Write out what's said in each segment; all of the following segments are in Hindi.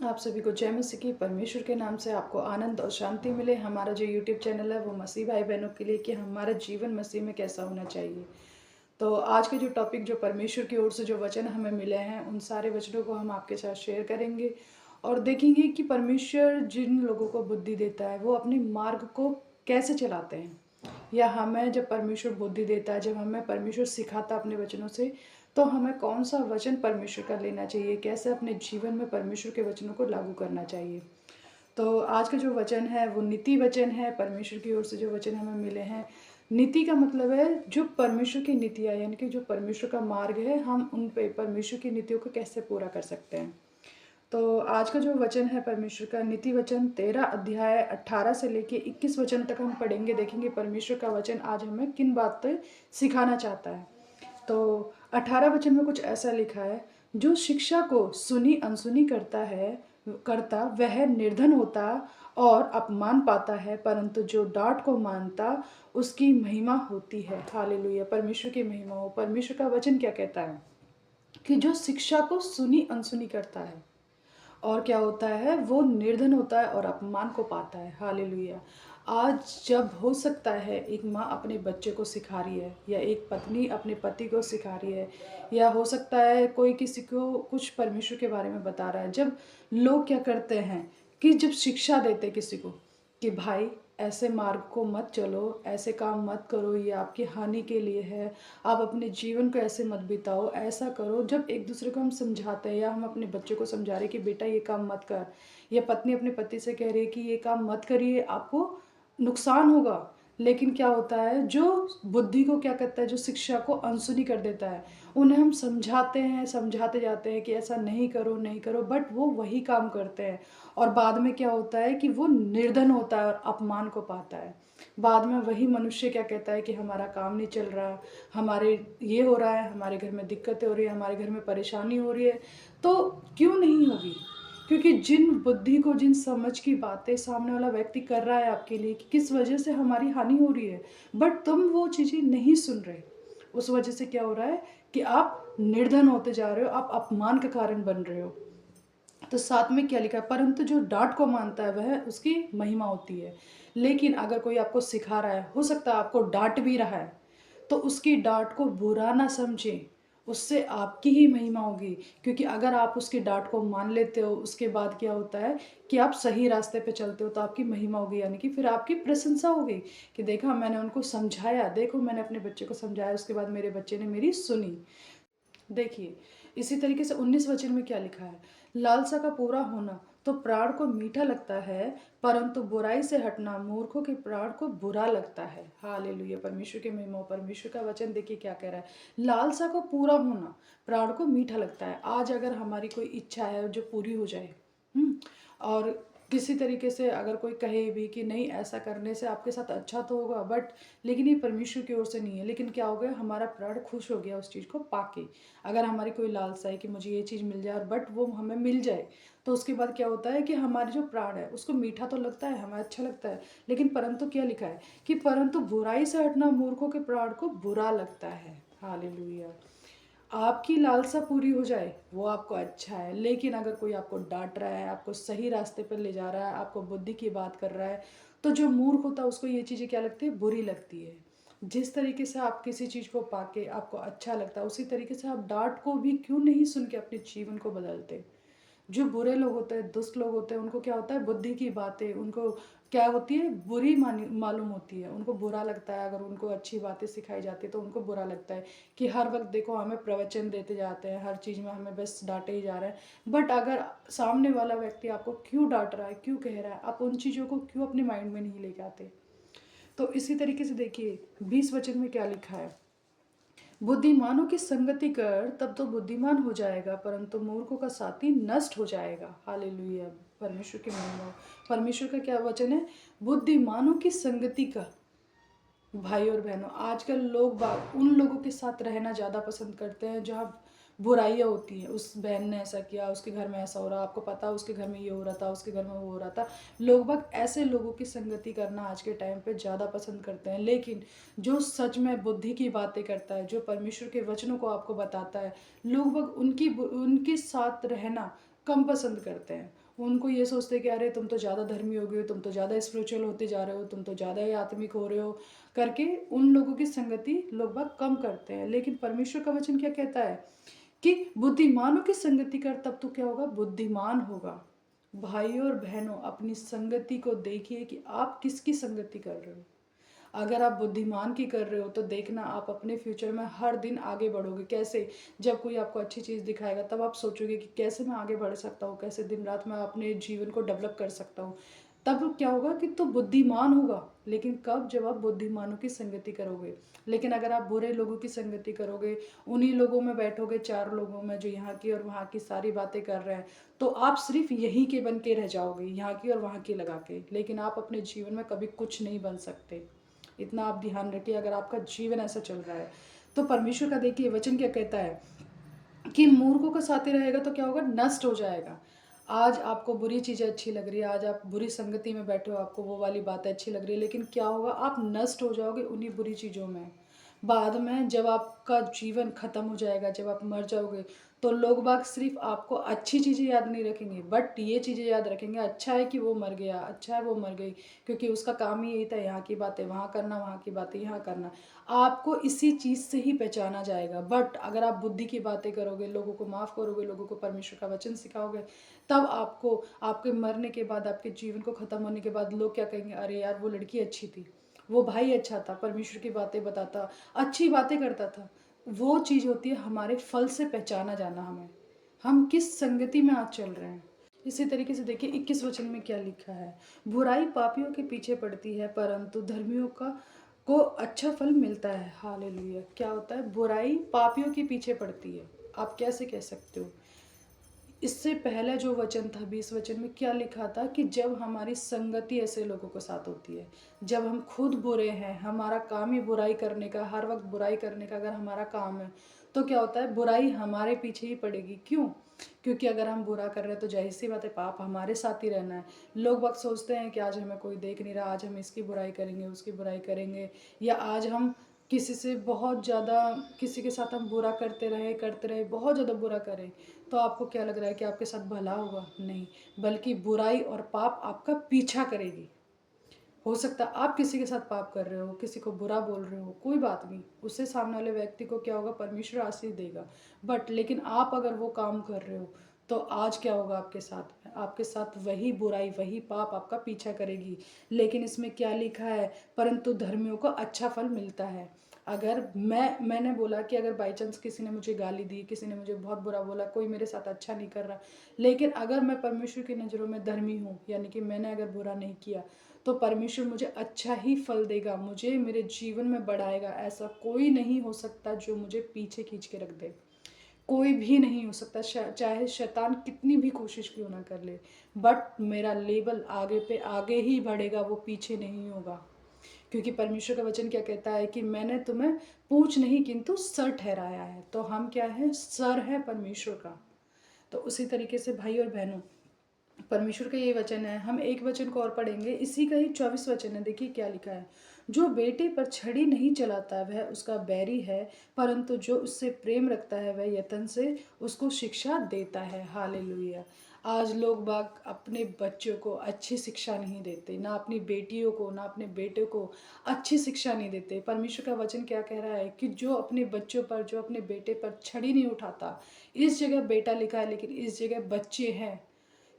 आप सभी को जय मसीह की। परमेश्वर के नाम से आपको आनंद और शांति मिले। हमारा जो यूट्यूब चैनल है वो मसीह भाई बहनों के लिए कि हमारा जीवन मसीह में कैसा होना चाहिए। तो आज के जो टॉपिक, जो परमेश्वर की ओर से जो वचन हमें मिले हैं, उन सारे वचनों को हम आपके साथ शेयर करेंगे और देखेंगे कि परमेश्वर जिन लोगों को बुद्धि देता है वो अपने मार्ग को कैसे चलाते हैं, या हमें जब परमेश्वर बुद्धि देता है, जब हमें परमेश्वर सिखाता है अपने वचनों से, तो हमें कौन सा वचन परमेश्वर का लेना चाहिए, कैसे अपने जीवन में परमेश्वर के वचनों को लागू करना चाहिए। तो आज का जो वचन है वो नीति वचन है। परमेश्वर की ओर से जो वचन हमें मिले हैं, नीति का मतलब है जो परमेश्वर की नीतियाँ, यानी कि जो परमेश्वर का मार्ग है, हम उन पे परमेश्वर की नीतियों को कैसे पूरा कर सकते हैं। तो आज का जो वचन है परमेश्वर का, नीति वचन 13 अध्याय 18 से लेके 21 वचन तक हम पढ़ेंगे। देखेंगे परमेश्वर का वचन आज हमें किन बातें सिखाना चाहता है। तो 18 वचन में कुछ ऐसा लिखा है, जो शिक्षा को सुनी अनसुनी करता वह निर्धन होता और अपमान पाता है, परंतु जो डांट को मानता उसकी महिमा होती है। हालेलुया, परमेश्वर की महिमा हो। परमेश्वर का वचन क्या कहता है कि जो शिक्षा को सुनी अनसुनी करता है और क्या होता है, वो निर्धन होता है और अपमान को पाता है। हालेलुया। आज जब हो सकता है एक माँ अपने बच्चे को सिखा रही है, या एक पत्नी अपने पति को सिखा रही है, या हो सकता है कोई किसी को कुछ परमेश्वर के बारे में बता रहा है, जब लोग क्या करते हैं कि जब शिक्षा देते किसी को कि भाई ऐसे मार्ग को मत चलो, ऐसे काम मत करो, ये आपकी हानि के लिए है, आप अपने जीवन को ऐसे मत बिताओ, ऐसा करो। जब एक दूसरे को हम समझाते हैं, या हम अपने बच्चे को समझा रहे हैं कि बेटा ये काम मत कर, या पत्नी अपने पति से कह रही है कि ये काम मत करिए, आपको नुकसान होगा, लेकिन क्या होता है, जो बुद्धि को क्या करता है, जो शिक्षा को अनसुनी कर देता है, उन्हें हम समझाते हैं, समझाते जाते हैं कि ऐसा नहीं करो नहीं करो, बट वो वही काम करते हैं और बाद में क्या होता है कि वो निर्धन होता है और अपमान को पाता है। बाद में वही मनुष्य क्या कहता है कि हमारा काम नहीं चल रहा, हमारे ये हो रहा है, हमारे घर में दिक्कतें हो रही है, हमारे घर में परेशानी हो रही है। तो क्यों नहीं होगी? क्योंकि जिन बुद्धि को, जिन समझ की बातें सामने वाला व्यक्ति कर रहा है आपके लिए कि किस वजह से हमारी हानि हो रही है, बट तुम वो चीज़ें नहीं सुन रहे, उस वजह से क्या हो रहा है कि आप निर्धन होते जा रहे हो, आप अपमान का कारण बन रहे हो। तो साथ में क्या लिखा है, परंतु जो डांट को मानता है वह उसकी महिमा होती है। लेकिन अगर कोई आपको सिखा रहा है, हो सकता है आपको डांट भी रहा है, तो उसकी डांट को बुरा ना समझें, उससे आपकी ही महिमा होगी। क्योंकि अगर आप उसकी डांट को मान लेते हो, उसके बाद क्या होता है कि आप सही रास्ते पे चलते हो, तो आपकी महिमा होगी, यानी कि फिर आपकी प्रशंसा होगी कि देखा मैंने उनको समझाया, देखो मैंने अपने बच्चे को समझाया, उसके बाद मेरे बच्चे ने मेरी सुनी। देखिए इसी तरीके से 19 वचन में क्या लिखा है, लालसा का पूरा होना तो प्राण को मीठा लगता है, परंतु बुराई से हटना मूर्खों के प्राण को बुरा लगता है। हालेलुया, परमेश्वर के महिमा। परमेश्वर का वचन देखिए क्या कह रहा है, लालसा को पूरा होना प्राण को मीठा लगता है। आज अगर हमारी कोई इच्छा है जो पूरी हो जाए, और किसी तरीके से अगर कोई कहे भी कि नहीं ऐसा करने से आपके साथ अच्छा तो होगा, बट लेकिन ये परमेश्वर की ओर से नहीं है, लेकिन क्या हो गया, हमारा प्राण खुश हो गया उस चीज़ को पाके। अगर हमारी कोई लालसा है कि मुझे ये चीज़ मिल जाए और बट वो हमें मिल जाए, तो उसके बाद क्या होता है कि हमारे जो प्राण है उसको मीठा तो लगता है, हमें अच्छा लगता है, लेकिन परंतु क्या लिखा है कि परंतु बुराई से हटना मूर्खों के प्राण को बुरा लगता है। हालेलुया। आपकी लालसा पूरी हो जाए वो आपको अच्छा है, लेकिन अगर कोई आपको डांट रहा है, आपको सही रास्ते पर ले जा रहा है, आपको बुद्धि की बात कर रहा है, तो जो मूर्ख होता है उसको ये चीज़ें क्या लगती है, बुरी लगती है। जिस तरीके से आप किसी चीज़ को पाके आपको अच्छा लगता है, उसी तरीके से आप डांट को भी क्यों नहीं सुन के अपने जीवन को बदलते। जो बुरे लोग होते हैं, दुष्ट लोग होते हैं, उनको क्या होता है, बुद्धि की बातें उनको क्या होती है, बुरी मालूम होती है, उनको बुरा लगता है। अगर उनको अच्छी बातें सिखाई जाती है तो उनको बुरा लगता है कि हर वक्त देखो हमें प्रवचन देते जाते हैं, हर चीज़ में हमें बस डांटे ही जा रहे हैं। बट अगर सामने वाला व्यक्ति आपको क्यों डांट रहा है, क्यों कह रहा है, आप उन चीज़ों को क्यों अपने माइंड में नहीं लेके आते। तो इसी तरीके से देखिए 20 वचन में क्या लिखा है, बुद्धिमानों की संगति कर तब तो बुद्धिमान हो जाएगा, परंतु मूर्खों का साथी नष्ट हो जाएगा। हालेलुया, परमेश्वर के महिमा। परमेश्वर का क्या वचन है, बुद्धिमानों की संगति का। भाई और बहनों, आजकल लोग बाग उन लोगों के साथ रहना ज़्यादा पसंद करते हैं जहाँ बुराइयाँ होती हैं। उस बहन ने ऐसा किया, उसके घर में ऐसा हो रहा, आपको पता है उसके घर में ये हो रहा था, उसके घर में वो हो रहा था। लोग बाग ऐसे लोगों की संगति करना आज के टाइम पे ज़्यादा पसंद करते हैं, लेकिन जो सच में बुद्धि की बातें करता है, जो परमेश्वर के वचनों को आपको बताता है, लोग बाग उनके साथ रहना कम पसंद करते हैं। उनको ये सोचते हैं कि अरे तुम तो ज़्यादा धर्मी हो गए हो, तुम तो ज़्यादा स्पिरिचुअल होते जा रहे हो, तुम तो ज़्यादा ही आत्मिक हो रहे हो करके उन लोगों की संगति लोग बाग कम करते हैं। लेकिन परमेश्वर का वचन क्या कहता है कि बुद्धिमानों की संगति कर, तब तो क्या होगा, बुद्धिमान होगा। भाइयों और बहनों, अपनी संगति को देखिए कि आप किसकी संगति कर रहे हो। अगर आप बुद्धिमान की कर रहे हो तो देखना आप अपने फ्यूचर में हर दिन आगे बढ़ोगे। कैसे? जब कोई आपको अच्छी चीज़ दिखाएगा तब आप सोचोगे कि कैसे मैं आगे बढ़ सकता हूँ, कैसे दिन रात मैं अपने जीवन को डेवलप कर सकता हूँ। तब क्या होगा कि तो बुद्धिमान होगा। लेकिन कब? जब आप बुद्धिमानों की संगति करोगे। लेकिन अगर आप बुरे लोगों की संगति करोगे, उन्हीं लोगों में बैठोगे, चार लोगों में जो यहाँ की और वहाँ की सारी बातें कर रहे हैं, तो आप सिर्फ यहीं के बन के रह जाओगे, यहाँ की और वहाँ की लगा के। लेकिन आप अपने जीवन में कभी कुछ नहीं बन सकते। इतना आप ध्यान रखिए अगर आपका जीवन ऐसा चल रहा है तो। परमेश्वर का देखिए वचन क्या कहता है कि मूर्खों का साथी रहेगा तो क्या होगा, नष्ट हो जाएगा। आज आपको बुरी चीज़ें अच्छी लग रही है, आज आप बुरी संगति में बैठे हो, आपको वो वाली बातें अच्छी लग रही है, लेकिन क्या होगा, आप नष्ट हो जाओगे उन्हीं बुरी चीज़ों में। बाद में जब आपका जीवन खत्म हो जाएगा, जब आप मर जाओगे, तो लोग बाग सिर्फ आपको अच्छी चीज़ें याद नहीं रखेंगे, बट ये चीज़ें याद रखेंगे, अच्छा है कि वो मर गया, अच्छा है वो मर गई, क्योंकि उसका काम ही यही था, यहाँ की बातें वहाँ करना, वहाँ की बातें यहाँ करना। आपको इसी चीज़ से ही पहचाना जाएगा। बट अगर आप बुद्धि की बातें करोगे, लोगों को माफ़ करोगे, लोगों को परमेश्वर का वचन सिखाओगे, तब आपको आपके मरने के बाद, आपके जीवन को ख़त्म होने के बाद लोग क्या कहेंगे, अरे यार वो लड़की अच्छी थी, वो भाई अच्छा था, परमेश्वर की बातें बताता, अच्छी बातें करता था। वो चीज़ होती है हमारे फल से पहचाना जाना हमें, हम किस संगति में आज चल रहे हैं। इसी तरीके से देखिए 21 वचन में क्या लिखा है, बुराई पापियों के पीछे पड़ती है परंतु धर्मियों का को अच्छा फल मिलता है। हालेलुया। क्या होता है, बुराई पापियों के पीछे पड़ती है। आप कैसे कह सकते हो? इससे पहले जो वचन था 20 वचन में क्या लिखा था कि जब हमारी संगति ऐसे लोगों के साथ होती है, जब हम खुद बुरे हैं, हमारा काम ही बुराई करने का, हर वक्त बुराई करने का अगर हमारा काम है, तो क्या होता है, बुराई हमारे पीछे ही पड़ेगी। क्यों? क्योंकि अगर हम बुरा कर रहे हैं तो जाहिर सी बात है पाप हमारे साथ ही रहना है। लोग वक्त सोचते हैं कि आज हमें कोई देख नहीं रहा, आज हम इसकी बुराई करेंगे, उसकी बुराई करेंगे, या आज हम किसी से बहुत ज़्यादा, किसी के साथ हम बुरा करते रहे, बहुत ज़्यादा बुरा करें, तो आपको क्या लग रहा है कि आपके साथ भला होगा? नहीं, बल्कि बुराई और पाप आपका पीछा करेगी। हो सकता है आप किसी के साथ पाप कर रहे हो, किसी को बुरा बोल रहे हो, कोई बात नहीं, उससे सामने वाले व्यक्ति को क्या होगा, परमेश्वर आशीष देगा। बट लेकिन आप अगर वो काम कर रहे हो तो आज क्या होगा आपके साथ, आपके साथ वही बुराई, वही पाप आपका पीछा करेगी। लेकिन इसमें क्या लिखा है, परंतु धर्मियों को अच्छा फल मिलता है। अगर मैंने बोला कि अगर बाई चांस किसी ने मुझे गाली दी, किसी ने मुझे बहुत बुरा बोला, कोई मेरे साथ अच्छा नहीं कर रहा, लेकिन अगर मैं परमेश्वर की नज़रों में धर्मी हूँ, यानी कि मैंने अगर बुरा नहीं किया, तो परमेश्वर मुझे अच्छा ही फल देगा, मुझे मेरे जीवन में बढ़ाएगा। ऐसा कोई नहीं हो सकता जो मुझे पीछे खींच के रख दे, कोई भी नहीं हो सकता, चाहे शैतान कितनी भी कोशिश क्यों ना कर ले, बट मेरा लेवल आगे पे आगे ही बढ़ेगा, वो पीछे नहीं होगा। क्योंकि परमेश्वर का वचन क्या कहता है कि मैंने तुम्हें पूंछ नहीं किंतु सर ठहराया है। तो हम क्या है, सर है परमेश्वर का। तो उसी तरीके से भाई और बहनों, परमेश्वर का ये वचन है। हम एक वचन को और पढ़ेंगे, इसी का ही 24 वचन है। देखिए क्या लिखा है, जो बेटे पर छड़ी नहीं चलाता वह उसका बैरी है, परंतु जो उससे प्रेम रखता है वह यत्न से उसको शिक्षा देता है। हालेलुया। आज लोग बाग अपने बच्चों को अच्छी शिक्षा नहीं देते, ना अपनी बेटियों को, ना अपने बेटे को अच्छी शिक्षा नहीं देते। परमेश्वर का वचन क्या कह रहा है कि जो अपने बच्चों पर, जो अपने बेटे पर छड़ी नहीं उठाता, इस जगह बेटा लिखा है लेकिन इस जगह बच्चे हैं।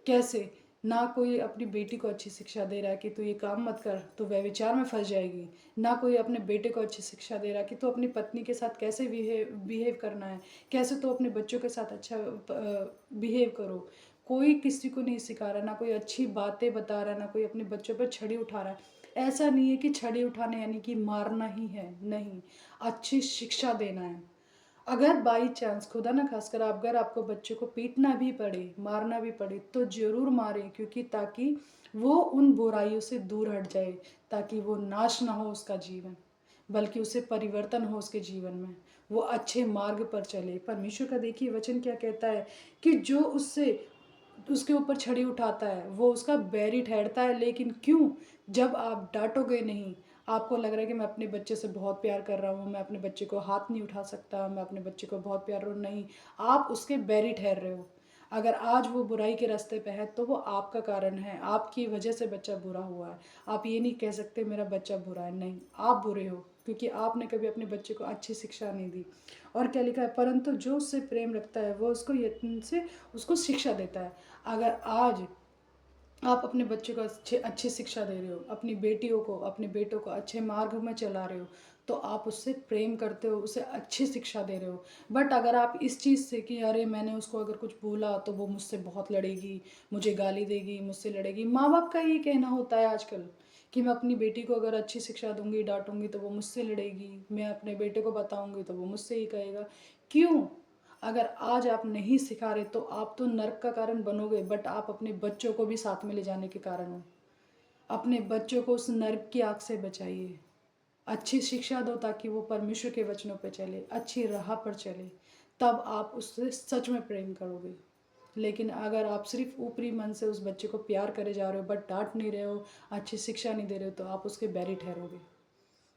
कैसे? ना कोई अपनी बेटी को अच्छी शिक्षा दे रहा है कि तू ये काम मत कर, तो व्यभिचार में फंस जाएगी। ना कोई अपने बेटे को अच्छी शिक्षा दे रहा है कि तू अपनी पत्नी के साथ कैसे बिहेव करना है, कैसे तो अपने बच्चों के साथ अच्छा बिहेव करो। कोई किसी को नहीं सिखा रहा, ना कोई अच्छी बातें बता रहा है, ना कोई अपने बच्चों पर छड़ी उठा रहा है। ऐसा नहीं है कि छड़ी उठाना यानी कि मारना ही है, नहीं, अच्छी शिक्षा देना है। अगर बाई चांस, खुदा ना खासकर, अगर आपको बच्चे को पीटना भी पड़े, मारना भी पड़े, तो जरूर मारें, क्योंकि ताकि वो उन बुराइयों से दूर हट जाए, ताकि वो नाश ना हो उसका जीवन, बल्कि उसे परिवर्तन हो उसके जीवन में, वो अच्छे मार्ग पर चले। परमेश्वर का देखिए वचन क्या कहता है कि जो उसके ऊपर छड़ी उठाता है वो उसका बैरी ठहरता है। लेकिन क्यों? जब आप डांटोगे नहीं, आपको लग रहा है कि मैं अपने बच्चे से बहुत प्यार कर रहा हूँ, मैं अपने बच्चे को हाथ नहीं उठा सकता, मैं अपने बच्चे को बहुत प्यार, नहीं, आप उसके बैरी ठहर रहे हो। अगर आज वो बुराई के रास्ते पे है तो वो आपका कारण है, आपकी वजह से बच्चा बुरा हुआ है। आप ये नहीं कह सकते मेरा बच्चा बुरा है, नहीं, आप बुरे हो क्योंकि आपने कभी अपने बच्चे को अच्छी शिक्षा नहीं दी। और क्या लिखा है, परंतु जो उससे प्रेम रखता है वो उसको यत्न से उसको शिक्षा देता है। अगर आज आप अपने बच्चे को अच्छी शिक्षा दे रहे हो, अपनी बेटियों को अपने बेटों को अच्छे मार्ग में चला रहे हो, तो आप उससे प्रेम करते हो, उसे अच्छी शिक्षा दे रहे हो। बट अगर आप इस चीज़ से कि अरे मैंने उसको अगर कुछ बोला तो वो मुझसे बहुत लड़ेगी, मुझे गाली देगी, मुझसे लड़ेगी, माँ बाप का ये कहना होता है आजकल कि मैं अपनी बेटी को अगर अच्छी शिक्षा दूंगी, डांटूंगी तो वो मुझसे लड़ेगी, मैं अपने बेटे को बताऊंगी तो वो मुझसे ही कहेगा। क्यों? अगर आज आप नहीं सिखा रहे तो आप तो नर्क का कारण बनोगे, बट आप अपने बच्चों को भी साथ में ले जाने के कारण हो। अपने बच्चों को उस नर्क की आग से बचाइए। अच्छी शिक्षा दो ताकि वो परमेश्वर के वचनों पर चले, अच्छी राह पर चले, तब आप उससे सच में प्रेम करोगे। लेकिन अगर आप सिर्फ ऊपरी मन से उस बच्चे को प्यार करे जा रहे हो बट डांट नहीं रहे हो, अच्छी शिक्षा नहीं दे रहे हो, तो आप उसके बैरी ठहरोगे।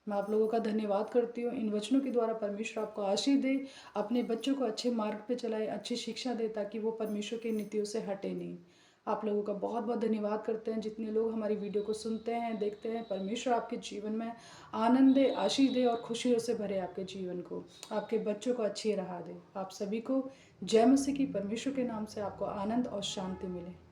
मैं आप लोगों का धन्यवाद करती हूँ। इन वचनों के द्वारा परमेश्वर आपको आशीष दे, अपने बच्चों को अच्छे मार्ग पे चलाए, अच्छी शिक्षा दे ताकि वो परमेश्वर की नीतियों से हटे नहीं। आप लोगों का बहुत बहुत धन्यवाद करते हैं जितने लोग हमारी वीडियो को सुनते हैं, देखते हैं। परमेश्वर आपके जीवन में आनंद दे, आशीष दे और खुशियों से भरे आपके जीवन को, आपके बच्चों को अच्छी राह दे। आप सभी को जय मसीह की। परमेश्वर के नाम से आपको आनंद और शांति मिले।